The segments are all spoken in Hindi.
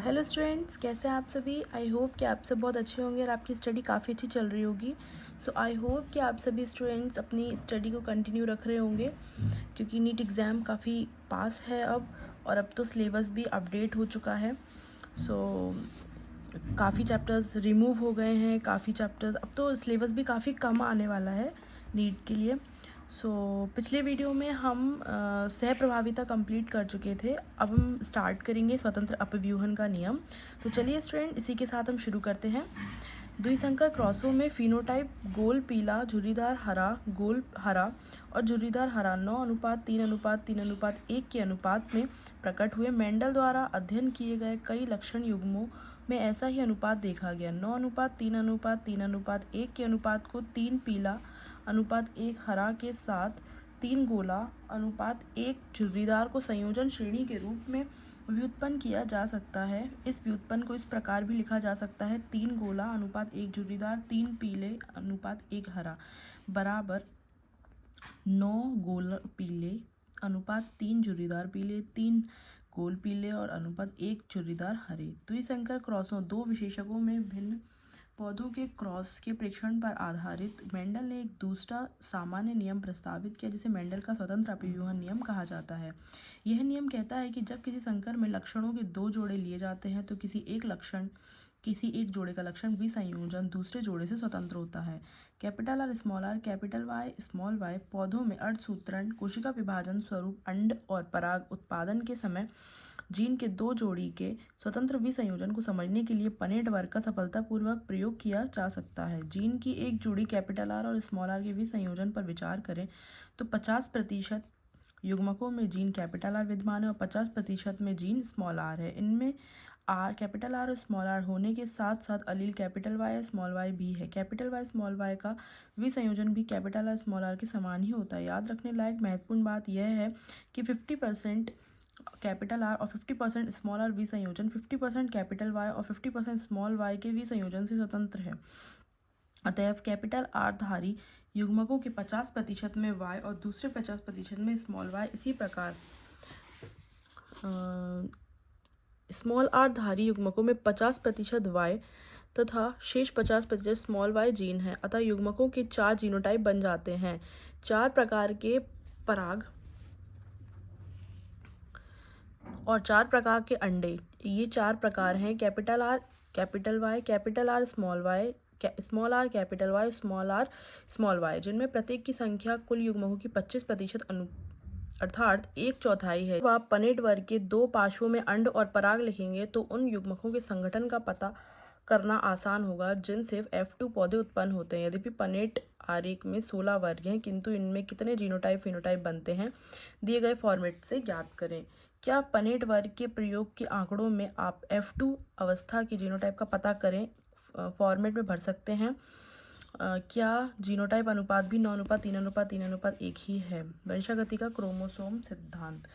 हेलो स्टूडेंट्स, कैसे हैं आप सभी। आई होप कि आप सब बहुत अच्छे होंगे और आपकी स्टडी काफ़ी अच्छी चल रही होगी। सो आई होप कि आप सभी स्टूडेंट्स अपनी स्टडी को कंटिन्यू रख रहे होंगे, क्योंकि नीट एग्ज़ाम काफ़ी पास है अब, और अब तो सिलेबस भी अपडेट हो चुका है। सो काफ़ी चैप्टर्स रिमूव हो गए हैं, काफ़ी चैप्टर्स अब तो सिलेबस भी काफ़ी कम आने वाला है नीट के लिए। पिछले वीडियो में हम सह प्रभाविता कंप्लीट कर चुके थे। अब हम स्टार्ट करेंगे स्वतंत्र अपव्यूहन का नियम। तो चलिए स्टूडेंट, इसी के साथ हम शुरू करते हैं। द्विसंकर क्रॉसों में फिनोटाइप गोल पीला, झुर्रीदार हरा, गोल हरा और झुर्रीदार हरा 9:3:3:1 के अनुपात में प्रकट हुए। मेंडल द्वारा अध्ययन किए गए कई लक्षण युग्मों में ऐसा ही अनुपात देखा गया। 9:3:3:1 के अनुपात को 3 पीला अनुपात 1 हरा के साथ 3 गोला अनुपात 1 झुर्रीदार को संयोजन श्रेणी के रूप में व्युत्पन्न किया जा सकता है। इस व्युत्पन्न को इस प्रकार भी लिखा जा सकता है: 3 गोला अनुपात 1 झुर्रीदार 3 पीले अनुपात 1 हरा बराबर 9 गोल पीले अनुपात 3 झुर्रीदार पीले 3 गोल पीले और अनुपात 1 झुर्रीदार हरे। द्विसंकर क्रॉसों दो विशेषकों में भिन्न पौधों के क्रॉस के परीक्षण पर आधारित मेंडल ने एक दूसरा सामान्य नियम प्रस्तावित किया, जिसे मेंडल का स्वतंत्र अपव्यूहन नियम कहा जाता है। यह नियम कहता है कि जब किसी संकर में लक्षणों के दो जोड़े लिए जाते हैं तो किसी एक जोड़े का लक्षण विसंयोजन दूसरे जोड़े से स्वतंत्र होता है। Capital R, capital Y, small Y पौधों में अर्धसूत्रण, कोशिका विभाजन स्वरूप अंड और पराग उत्पादन के समय जीन के दो जोड़ी के स्वतंत्र विसंयोजन को समझने के लिए पनेट वर्ग का सफलतापूर्वक प्रयोग किया जा सकता है। जीन की एक जोड़ी कैपिटल आर और स्मॉल आर के विसंयोजन पर विचार करें तो 50% युग्मकों में जीन कैपिटल आर विद्यमान है और 50% में जीन स्मॉल आर है। इनमें कैपिटल आर और स्मॉल आर होने के साथ साथ अलील कैपिटल वाई स्मॉल वाई भी है। कैपिटल वाई स्मॉल वाई का विसंयोजन भी कैपिटल आर स्मॉल आर के समान ही होता है। याद रखने लायक महत्वपूर्ण बात यह है कि 50% कैपिटल आर और 50% स्मॉल आर विसंयोजन 50% कैपिटल वाई और 50% स्मॉल वाई के विसंयोजन से स्वतंत्र है। अतएव कैपिटल आर धारी युग्मकों के 50% में वाई और दूसरे 50% में स्मॉल वाई, इसी प्रकार स्मॉल आर धारी युग्मकों में 50% वाई तथा शेष 50% स्मॉल वाई जीन है। अतः युग्मकों के 4 जीनोटाइप बन जाते हैं। 4 प्रकार के पराग और 4 प्रकार के अंडे। ये 4 प्रकार हैं: capital R capital Y, capital R small Y, small R capital Y, small R small Y, जिनमें प्रत्येक की संख्या कुल युग्मकों की 25% अर्थात 1/4 है। जब आप पनेट वर्ग के दो पार्श्वों में अंड और पराग लिखेंगे तो उन युग्मकों के संगठन का पता करना आसान होगा जिनसे F2 पौधे उत्पन्न होते हैं। यद्यपि पनेट आरेख में 16 वर्ग हैं, किंतु इनमें कितने जीनोटाइप फिनोटाइप बनते हैं दिए गए फॉर्मेट से ज्ञात करें। क्या पनेट वर्ग के प्रयोग के आंकड़ों में आप F2 अवस्था के जीनोटाइप का पता करें फॉर्मेट में भर सकते हैं? क्या जीनोटाइप अनुपात भी 9:3:3:1 ही है? वंशागति का क्रोमोसोम सिद्धांत।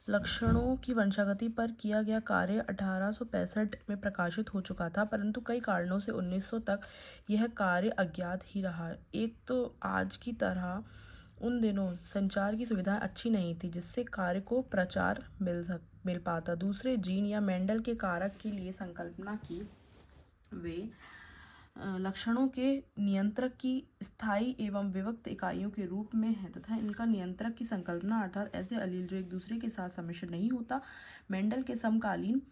लक्षणों की वंशागति पर किया गया कार्य 1865 में प्रकाशित हो चुका था, परंतु कई कारणों से 1900 तक यह कार्य अज्ञात ही रहा। एक तो आज की तरह उन दिनों संचार की सुविधाएं अच्छी नहीं थी जिससे कार्य को प्रचार मिल पाता। दूसरे, जीन या मेंडल के कारक के लिए संकल्पना की वे लक्षणों के नियंत्रक की स्थायी एवं विभक्त इकाइयों के रूप में है तथा इनका नियंत्रक की संकल्पना अर्थात ऐसे अलील जो एक दूसरे के साथ सम्मिश्र नहीं होता, मेंडल के समकालीन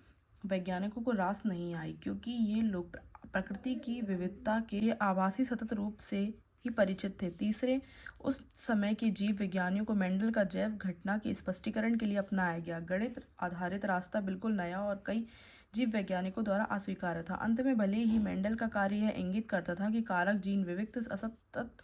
वैज्ञानिकों को रास नहीं आई, क्योंकि ये लोग प्रकृति की विविधता के आभासी सतत रूप से ही परिचित थे। तीसरे, उस समय के जीव विज्ञानियों को मेंडल का जैव घटना के स्पष्टीकरण के लिए अपनाया गया गणित आधारित रास्ता बिल्कुल नया और कई जीव वैज्ञानिकों द्वारा अस्वीकार्य था। अंत में भले ही मेंडल का कार्य यह इंगित करता था कि कारक जीन विविक्त असतत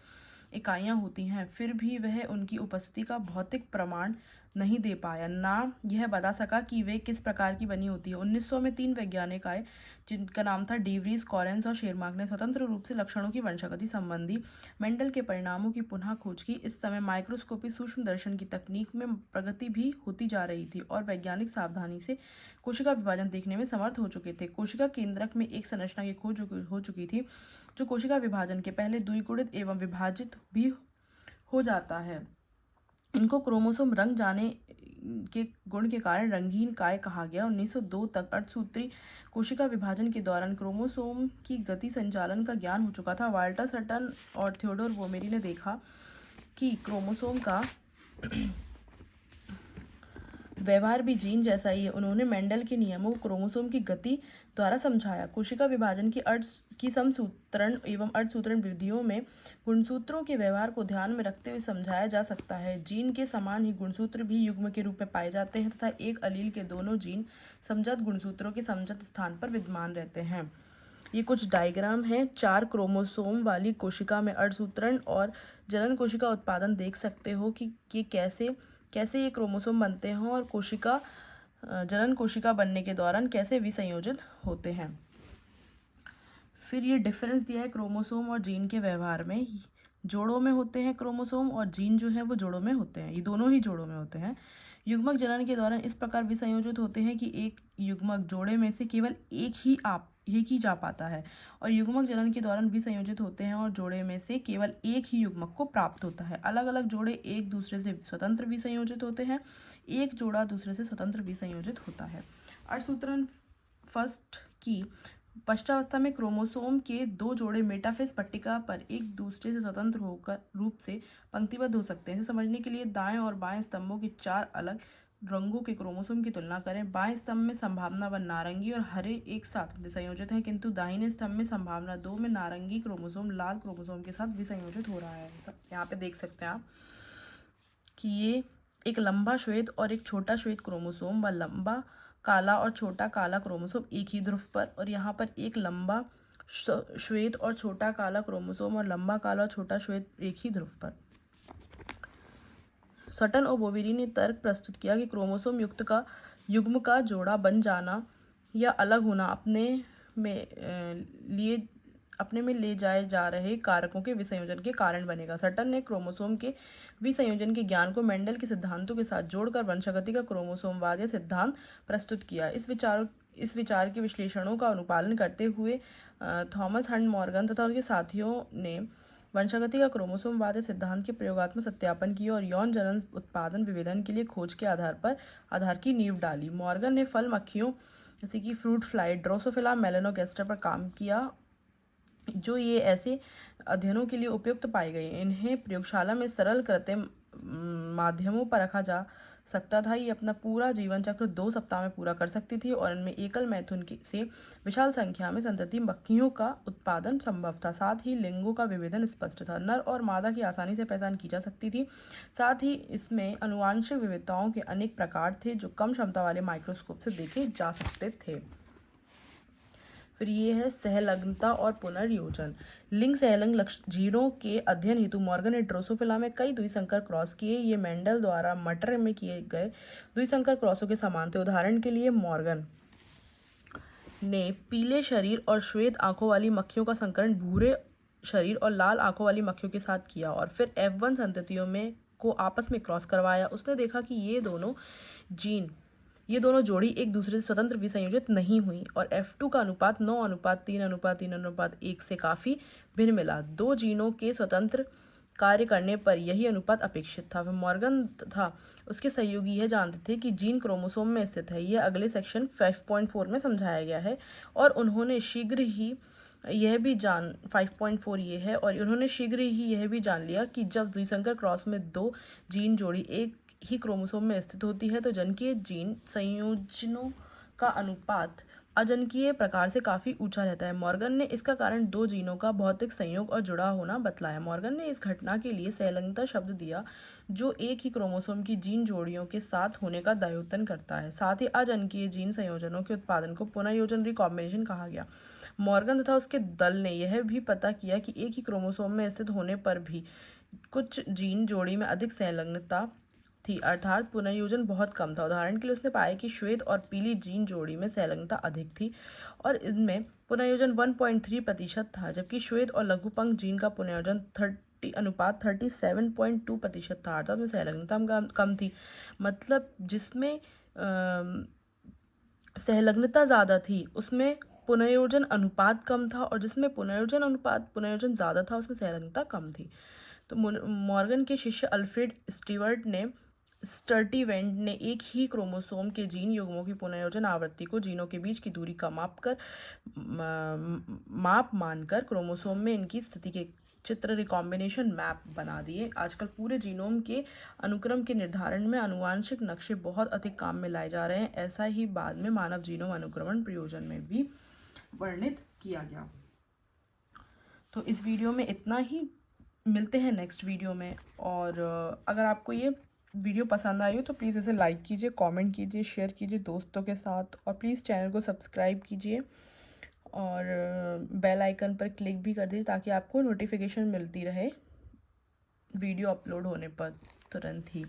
इकाइयां होती हैं, फिर भी वह उनकी उपस्थिति का भौतिक प्रमाण नहीं दे पाया, ना यह बता सका कि वे किस प्रकार की बनी होती है। 1900 में 3 वैज्ञानिक आए जिनका नाम था डीवरीज, कॉरेंस और शेरमार्क ने स्वतंत्र रूप से लक्षणों की वंशागति संबंधी मेंडल के परिणामों की पुनः खोज की। इस समय माइक्रोस्कोपी सूक्ष्म दर्शन की तकनीक में प्रगति भी होती जा रही थी और वैज्ञानिक सावधानी से कोशिका विभाजन देखने में समर्थ हो चुके थे। कोशिका केंद्रक में एक संरचना की खोज हो चुकी थी जो कोशिका विभाजन के पहले द्विगुणित एवं विभाजित भी हो जाता है। इनको क्रोमोसोम रंग जाने के गुण के कारण रंगीन काय कहा गया। 1902 तक अर्धसूत्री कोशिका विभाजन के दौरान क्रोमोसोम की गति संचालन का ज्ञान हो चुका था। वाल्टर सटन और थियोडोर वोमेरी ने देखा कि क्रोमोसोम का व्यवहार भी जीन जैसा ही है। उन्होंने मेंडल के नियमों को क्रोमोसोम की गति द्वारा समझाया। कोशिका विभाजन की समसूत्रण एवं अर्धसूत्रण विधियों में गुणसूत्रों के व्यवहार को ध्यान में रखते हुए समझाया जा सकता है। जीन के समान ही गुणसूत्र भी युग्म के रूप में पाए जाते हैं तथा एक अलील के दोनों जीन समजात गुणसूत्रों के समजात स्थान पर विद्यमान रहते हैं। ये कुछ डायग्राम हैं। 4 क्रोमोसोम वाली कोशिका में अर्धसूत्रण और जनन कोशिका उत्पादन देख सकते हो कि कैसे ये क्रोमोसोम बनते हैं और कोशिका जनन कोशिका बनने के दौरान कैसे विसंयोजित होते हैं। फिर ये डिफरेंस दिया है क्रोमोसोम और जीन के व्यवहार में। जोड़ों में होते हैं क्रोमोसोम और जीन जो है वो जोड़ों में होते हैं, ये दोनों ही जोड़ों में होते हैं। युग्मक जनन के दौरान इस प्रकार विसंयोजित होते हैं कि एक युग्मक जोड़े में से केवल एक ही जा पाता है, और युग्मक जनन के दौरान विसंयोजित होते हैं और जोड़े में से केवल एक ही युग्मक को प्राप्त होता है। अलग अलग जोड़े एक दूसरे से स्वतंत्र विसंयोजित होते हैं, एक जोड़ा दूसरे से स्वतंत्र विसंयोजित होता है। अर्धसूत्रण फर्स्ट की पश्चावस्था में क्रोमोसोम के 2 जोड़े मेटाफेज पट्टिका पर एक दूसरे से स्वतंत्र होकर रूप से पंक्तिबद्ध हो सकते हैं। इसे समझने के लिए दाएं और बाएं स्तंभों के 4 अलग रंगों के क्रोमोसोम की तुलना करें। बाएं स्तंभ में संभावना 1 नारंगी और हरे एक साथ विसंयोजित है, किंतु दाहिने स्तंभ में संभावना 2 में नारंगी क्रोमोसोम लाल क्रोमोसोम के साथ विसंयोजित हो रहा है। यहाँ पे देख सकते हैं आप कि ये एक लंबा श्वेत और एक छोटा श्वेत क्रोमोसोम व लंबा काला और छोटा काला क्रोमोसोम एक ही ध्रुव पर, और यहाँ पर एक लंबा श्वेत और छोटा काला क्रोमोसोम और लंबा काला और छोटा श्वेत एक ही ध्रुव पर। सटन और बोवेरी ने तर्क प्रस्तुत किया कि क्रोमोसोम युग्म का जोड़ा बन जाना या अलग होना अपने में ले जाए जा रहे कारकों के विसंयोजन के कारण बनेगा। सटन ने क्रोमोसोम के विसंयोजन के ज्ञान को मेंडल के सिद्धांतों के साथ जोड़कर वंशागति का क्रोमोसोमवाद या सिद्धांत प्रस्तुत किया। इस विचार के विश्लेषणों का अनुपालन करते हुए थॉमस हंट मॉर्गन तथा उनके साथियों ने वंशागति का क्रोमोसोमवाद या सिद्धांत के प्रयोगात्मक सत्यापन किया और यौन जनन उत्पादन विभेदन के लिए खोज के आधार की नींव डाली। मॉर्गन ने फल मक्खियों जैसे कि फ्रूट फ्लाई, ड्रोसोफिला मेलानोगास्टर पर काम किया, जो ये ऐसे अध्ययनों के लिए उपयुक्त पाए गए। इन्हें प्रयोगशाला में सरल कृत्रिम माध्यमों पर रखा जा सकता था। ये अपना पूरा जीवन चक्र 2 सप्ताह में पूरा कर सकती थी और इनमें एकल मैथुन से विशाल संख्या में संतति मक्खियों का उत्पादन संभव था। साथ ही लिंगों का विभेदन स्पष्ट था, नर और मादा की आसानी से पहचान की जा सकती थी। साथ ही इसमें अनुवांशिक विविधताओं के अनेक प्रकार थे जो कम क्षमता वाले माइक्रोस्कोप से देखे जा सकते थे। फिर ये है सहलग्नता और पुनर्योजन। लिंग सहलग्न जीनों के अध्ययन हेतु मॉर्गन ने ड्रोसोफिला में कई द्विसंकर क्रॉस किए। ये मेंडल द्वारा मटर में किए गए द्विसंकर क्रॉसों के समान थे। उदाहरण के लिए मॉर्गन ने पीले शरीर और श्वेत आंखों वाली मक्खियों का संकरण भूरे शरीर और लाल आंखों वाली मक्खियों के साथ किया और फिर F1 संततियों में को आपस में क्रॉस करवाया। उसने देखा कि ये दोनों जोड़ी एक दूसरे से स्वतंत्र विसंयोजित नहीं हुई और F2 का अनुपात 9:3:3:1 से काफ़ी भिन्न मिला। 2 जीनों के स्वतंत्र कार्य करने पर यही अनुपात अपेक्षित था। मॉर्गन तथा उसके सहयोगी यह जानते थे कि जीन क्रोमोसोम में स्थित है। यह अगले सेक्शन 5.4 में समझाया गया है और उन्होंने शीघ्र ही यह भी जान लिया कि जब द्विसंकर क्रॉस में 2 जीन जोड़ी एक ही क्रोमोसोम में स्थित होती है तो जन्कीय जीन संयोजनों का अनुपात अजनकीय प्रकार से काफ़ी ऊंचा रहता है। मॉर्गन ने इसका कारण 2 जीनों का भौतिक संयोग और जुड़ा होना बतलाया। मॉर्गन ने इस घटना के लिए सहलग्नता शब्द दिया जो एक ही क्रोमोसोम की जीन जोड़ियों के साथ होने का द्योतन करता है। साथ ही अजनकीय जीन संयोजनों के उत्पादन को पुनर्योजन रिकॉम्बिनेशन कहा गया। मॉर्गन तथा उसके दल ने यह भी पता किया कि एक ही क्रोमोसोम में स्थित होने पर भी कुछ जीन जोड़ी में अधिक संलग्नता थी, अर्थात पुनर्योजन बहुत कम था। उदाहरण के लिए उसने पाया कि श्वेत और पीली जीन जोड़ी में संलग्नता अधिक थी और इनमें पुनर्योजन 1.3% था, जबकि श्वेत और लघुपंख जीन का पुनर्योजन 37.2% था, अर्थात में संलग्नता कम थी। मतलब जिसमें संलग्नता ज़्यादा थी उसमें पुनर्योजन अनुपात कम था और जिसमें पुनर्योजन ज़्यादा था उसमें संलग्नता कम थी। तो मॉर्गन के शिष्य अल्फ्रेड स्टीवर्ट ने स्टर्टीवेंट ने एक ही क्रोमोसोम के जीन युग्मों की पुनर्योजन आवृत्ति को जीनों के बीच की दूरी का माप मानकर क्रोमोसोम में इनकी स्थिति के चित्र रिकॉम्बिनेशन मैप बना दिए। आजकल पूरे जीनोम के अनुक्रम के निर्धारण में आनुवांशिक नक्शे बहुत अधिक काम में लाए जा रहे हैं। ऐसा ही बाद में मानव जीनोम अनुक्रमण प्रयोजन में भी वर्णित किया गया। तो इस वीडियो में इतना ही, मिलते हैं नेक्स्ट वीडियो में। और अगर आपको ये वीडियो पसंद आई हो तो प्लीज़ इसे लाइक कीजिए, कमेंट कीजिए, शेयर कीजिए दोस्तों के साथ, और प्लीज़ चैनल को सब्सक्राइब कीजिए और बेल आइकन पर क्लिक भी कर दीजिए ताकि आपको नोटिफिकेशन मिलती रहे वीडियो अपलोड होने पर तुरंत ही।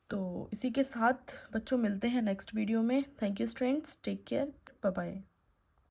तो इसी के साथ बच्चों मिलते हैं नेक्स्ट वीडियो में। Thank you students, take care, bye bye.